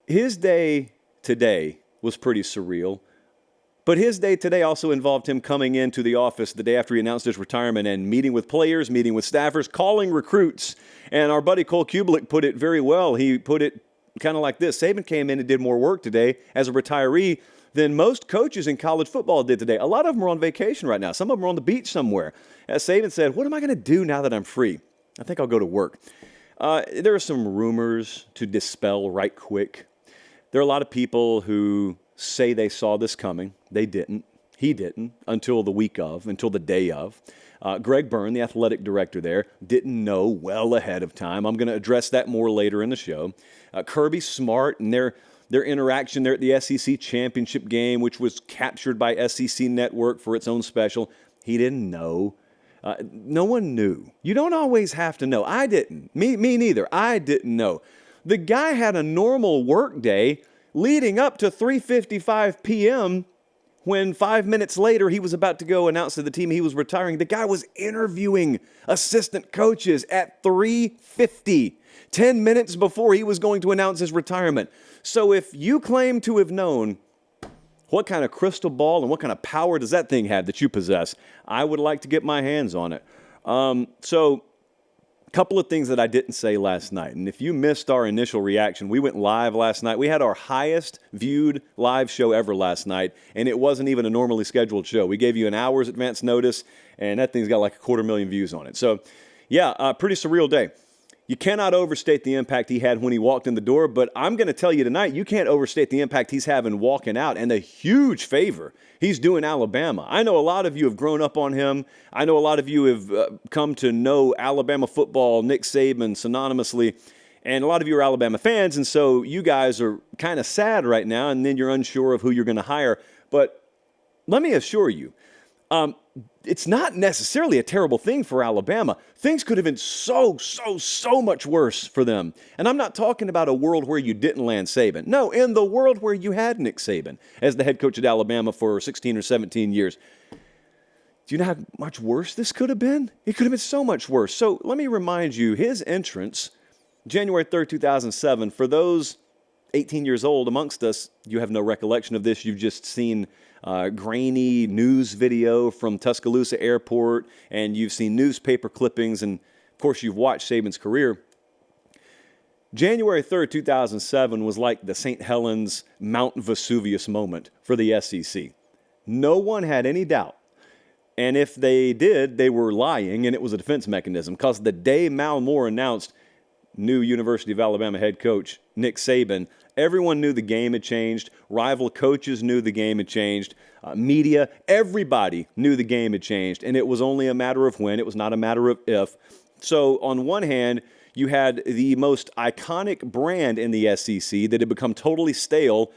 His day today was pretty surreal. But his day today also involved him coming into the office the day after he announced his retirement and meeting with players, meeting with staffers, calling recruits. And our buddy Cole Kubelik put it very well. He put it kind of like this. Saban came in and did more work today as a retiree than most coaches in college football did today. A lot of them are on vacation right now. Some of them are on the beach somewhere. As Saban said, what am I going to do now that I'm free? I think I'll go to work. There are some rumors to dispel right quick. There are a lot of people who say they saw this coming. They didn't. He didn't until the week of, until the day of. Greg Byrne, the athletic director there, didn't know well ahead of time. I'm going to address that more later in the show. Kirby Smart and their interaction there at the SEC championship game, which was captured by SEC Network for its own special. He didn't know. No one knew. You don't always have to know. I didn't. Me neither. I didn't know. The guy had a normal work day leading up to 3:55 p.m. when 5 minutes later he was about to go announce to the team he was retiring. The guy was interviewing assistant coaches at 3:50, 10 minutes before he was going to announce his retirement. So if you claim to have known, what kind of crystal ball and what kind of power does that thing have that you possess? I would like to get my hands on it. So a couple of things that I didn't say last night. And if you missed our initial reaction, we went live last night. We had our highest viewed live show ever last night, and it wasn't even a normally scheduled show. We gave you an hour's advance notice, and that thing's got like 250,000 views on it. So, yeah, pretty surreal day. You cannot overstate the impact he had when he walked in the door, but I'm going to tell you tonight, you can't overstate the impact he's having walking out and the huge favor he's doing Alabama. I know a lot of you have grown up on him. I know a lot of you have come to know Alabama football, Nick Saban, synonymously, and a lot of you are Alabama fans, and so you guys are kind of sad right now, and then you're unsure of who you're going to hire. But let me assure you, it's not necessarily a terrible thing for Alabama. Things could have been so much worse for them. And I'm not talking about a world where you didn't land Saban. No, in the world where you had Nick Saban as the head coach at Alabama for 16 or 17 years. Do you know how much worse this could have been? It could have been so much worse. So let me remind you, his entrance, January 3rd, 2007, for those 18 years old amongst us, you have no recollection of this. You've just seen grainy news video from Tuscaloosa Airport, and you've seen newspaper clippings, and of course you've watched Saban's career. January 3rd, 2007 was like the St. Helens Mount Vesuvius moment for the SEC. No one had any doubt. And if they did, they were lying, and it was a defense mechanism, because the day Mal Moore announced new University of Alabama head coach Nick Saban, everyone knew the game had changed. Rival coaches knew the game had changed. Media, everybody knew the game had changed, and it was only a matter of when. It was not a matter of if. So on one hand, you had the most iconic brand in the SEC that had become totally stale,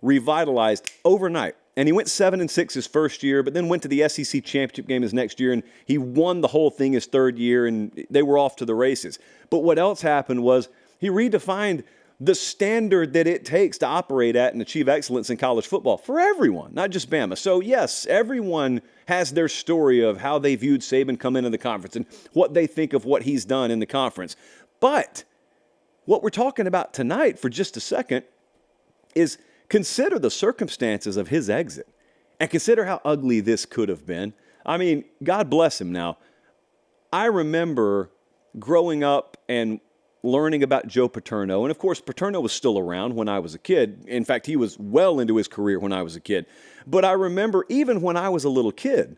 revitalized overnight. And he went 7-6 his first year, but then went to the SEC championship game his next year, and he won the whole thing his third year, and they were off to the races. But what else happened was he redefined the standard that it takes to operate at and achieve excellence in college football for everyone, not just Bama. So yes, everyone has their story of how they viewed Saban come into the conference and what they think of what he's done in the conference. But what we're talking about tonight for just a second is consider the circumstances of his exit and consider how ugly this could have been. I mean, God bless him now. I remember growing up and learning about Joe Paterno. And of course, Paterno was still around when I was a kid. In fact, he was well into his career when I was a kid. But I remember even when I was a little kid,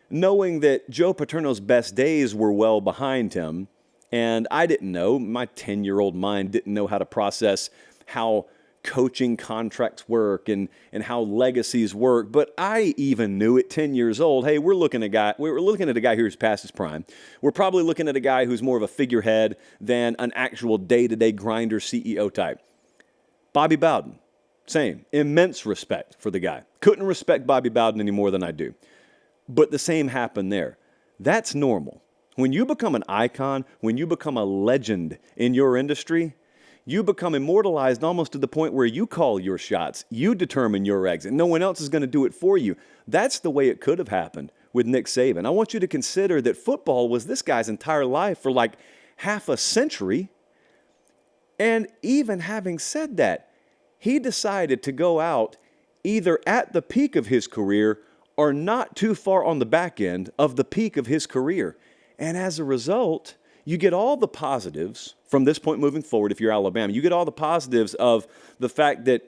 knowing that Joe Paterno's best days were well behind him. And I didn't know, my 10-year-old mind didn't know how to process how coaching contracts work and how legacies work. But I even knew at 10 years old, hey, we're looking at a guy who's past his prime. We're probably looking at a guy who's more of a figurehead than an actual day-to-day grinder CEO type. Bobby Bowden, same. Immense respect for the guy. Couldn't respect Bobby Bowden any more than I do. But the same happened there. That's normal. When you become an icon, when you become a legend in your industry, you become immortalized almost to the point where you call your shots. You determine your exit. No one else is going to do it for you. That's the way it could have happened with Nick Saban. I want you to consider that football was this guy's entire life for like half a century. And even having said that, he decided to go out either at the peak of his career or not too far on the back end of the peak of his career. And as a result, you get all the positives from this point moving forward if you're Alabama. You get all the positives of the fact that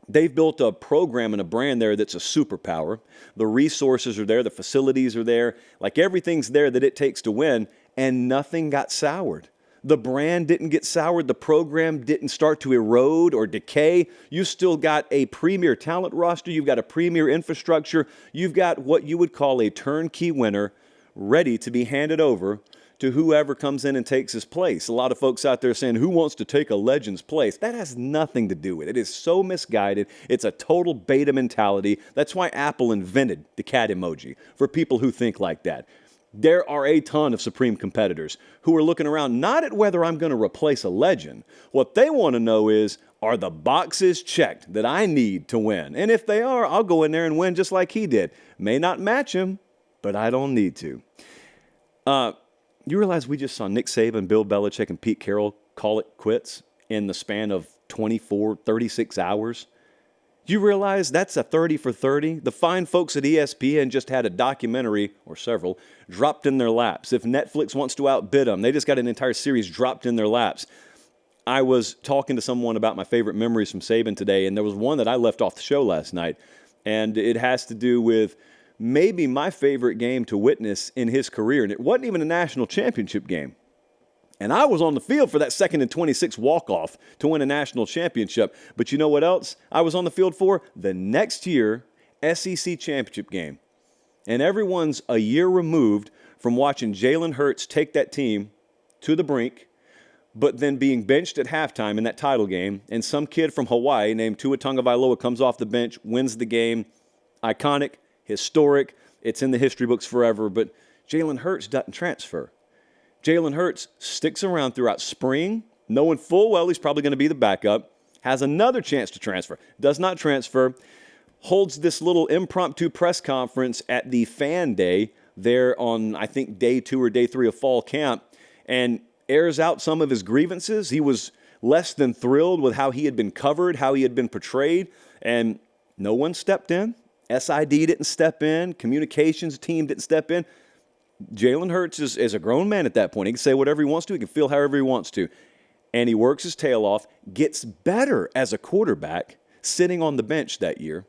they've built a program and a brand there that's a superpower. The resources are there. The facilities are there. Like everything's there that it takes to win, and nothing got soured. The brand didn't get soured. The program didn't start to erode or decay. You still got a premier talent roster. You've got a premier infrastructure. You've got what you would call a turnkey winner ready to be handed over to whoever comes in and takes his place. A lot of folks out there saying, who wants to take a legend's place? That has nothing to do with it. It is so misguided. It's a total beta mentality. That's why Apple invented the cat emoji for people who think like that. There are a ton of supreme competitors who are looking around not at whether I'm going to replace a legend. What they want to know is, are the boxes checked that I need to win? And if they are, I'll go in there and win just like he did. May not match him, but I don't need to. You realize we just saw Nick Saban, Bill Belichick, and Pete Carroll call it quits in the span of 24, 36 hours? Do you realize that's a 30 for 30? The fine folks at ESPN just had a documentary, or several, dropped in their laps. If Netflix wants to outbid them, they just got an entire series dropped in their laps. I was talking to someone about my favorite memories from Saban today, and there was one that I left off the show last night, and it has to do with maybe my favorite game to witness in his career, and it wasn't even a national championship game. And I was on the field for that 2nd and 26 walk-off to win a national championship. But you know what else I was on the field for? The next year, SEC championship game. And everyone's a year removed from watching Jalen Hurts take that team to the brink, but then being benched at halftime in that title game, and some kid from Hawaii named Tua Tagovailoa comes off the bench, wins the game. Iconic, historic, it's in the history books forever, but Jalen Hurts doesn't transfer. Jalen Hurts sticks around throughout spring, knowing full well he's probably going to be the backup, has another chance to transfer, does not transfer, holds this little impromptu press conference at the fan day there on, I think, day 2 or day 3 of fall camp, and airs out some of his grievances. He was less than thrilled with how he had been covered, how he had been portrayed, and no one stepped in. SID didn't step in. Communications team didn't step in. Jalen Hurts is a grown man at that point. He can say whatever he wants to. He can feel however he wants to. And he works his tail off, gets better as a quarterback, sitting on the bench that year.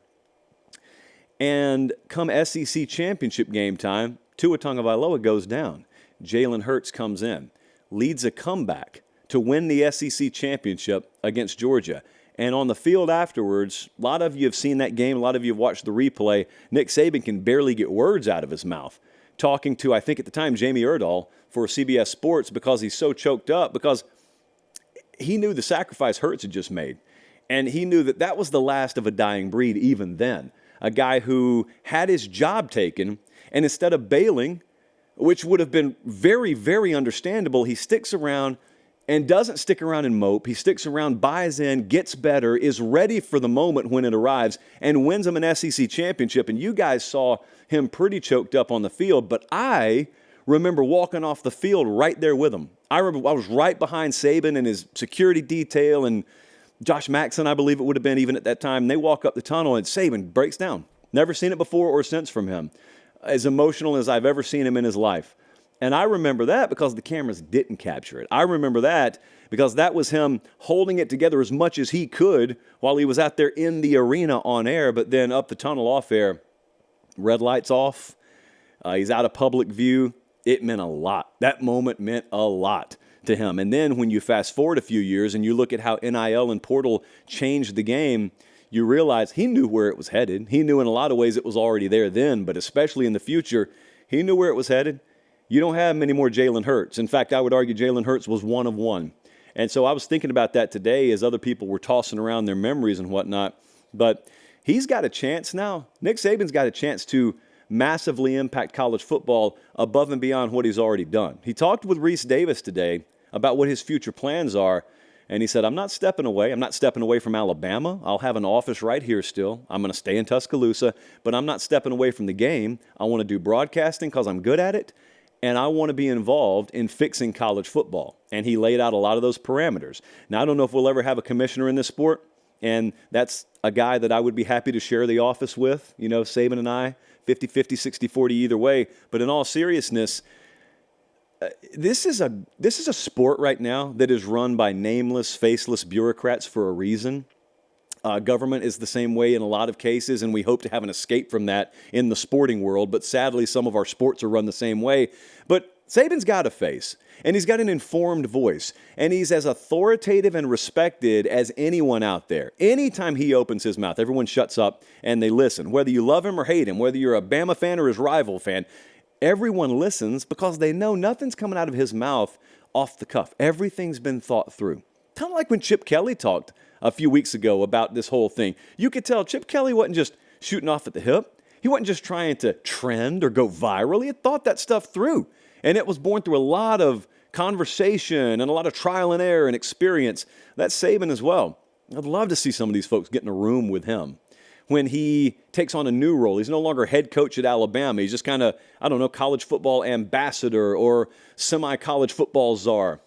And come SEC championship game time, Tua Tagovailoa goes down. Jalen Hurts comes in, leads a comeback to win the SEC championship against Georgia. And on the field afterwards, a lot of you have seen that game. A lot of you have watched the replay. Nick Saban can barely get words out of his mouth, talking to, I think at the time, Jamie Erdahl for CBS Sports, because he's so choked up, because he knew the sacrifice Hurts had just made. And he knew that that was the last of a dying breed even then. A guy who had his job taken, and instead of bailing, which would have been very, very understandable, he sticks around and doesn't stick around and mope. He sticks around, buys in, gets better, is ready for the moment when it arrives, and wins him an SEC championship. And you guys saw him pretty choked up on the field, but I remember walking off the field right there with him. I remember I was right behind Saban and his security detail, and Josh Maxson, I believe it would have been even at that time. And they walk up the tunnel, and Saban breaks down. Never seen it before or since from him. As emotional as I've ever seen him in his life. And I remember that because the cameras didn't capture it. I remember that because that was him holding it together as much as he could while he was out there in the arena on air, but then up the tunnel off air, red lights off. He's out of public view. It meant a lot. That moment meant a lot to him. And then when you fast forward a few years and you look at how NIL and portal changed the game, you realize he knew where it was headed. He knew in a lot of ways it was already there then, but especially in the future, he knew where it was headed. You don't have many more Jalen Hurts. In fact, I would argue Jalen Hurts was one of one. And so I was thinking about that today as other people were tossing around their memories and whatnot. But he's got a chance now. Nick Saban's got a chance to massively impact college football above and beyond what he's already done. He talked with Reese Davis today about what his future plans are. And he said, I'm not stepping away. I'm not stepping away from Alabama. I'll have an office right here still. I'm going to stay in Tuscaloosa. But I'm not stepping away from the game. I want to do broadcasting because I'm good at it. And I want to be involved in fixing college football. And he laid out a lot of those parameters. Now, I don't know if we'll ever have a commissioner in this sport. And that's a guy that I would be happy to share the office with, Saban and I, 50-50, 60-40 either way. But in all seriousness, this is a sport right now that is run by nameless, faceless bureaucrats for a reason. Government is the same way in a lot of cases, and we hope to have an escape from that in the sporting world. But sadly, some of our sports are run the same way. But Saban's got a face, and he's got an informed voice, and he's as authoritative and respected as anyone out there. Anytime he opens his mouth, everyone shuts up and they listen. Whether you love him or hate him, whether you're a Bama fan or his rival fan, everyone listens because they know nothing's coming out of his mouth off the cuff. Everything's been thought through. Kind of like when Chip Kelly talked a few weeks ago about this whole thing. You could tell Chip Kelly wasn't just shooting off at the hip. He wasn't just trying to trend or go viral. He had thought that stuff through. And it was born through a lot of conversation and a lot of trial and error and experience. That's Saban as well. I'd love to see some of these folks get in a room with him when he takes on a new role. He's no longer head coach at Alabama. He's just kind of, college football ambassador or semi-college football czar.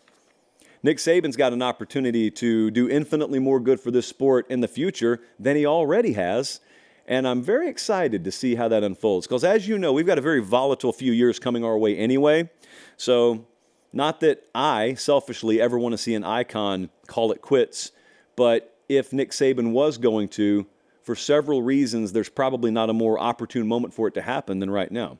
Nick Saban's got an opportunity to do infinitely more good for this sport in the future than he already has. And I'm very excited to see how that unfolds. Because as you know, we've got a very volatile few years coming our way anyway. So not that I, selfishly, ever want to see an icon call it quits. But if Nick Saban was going to, for several reasons, there's probably not a more opportune moment for it to happen than right now.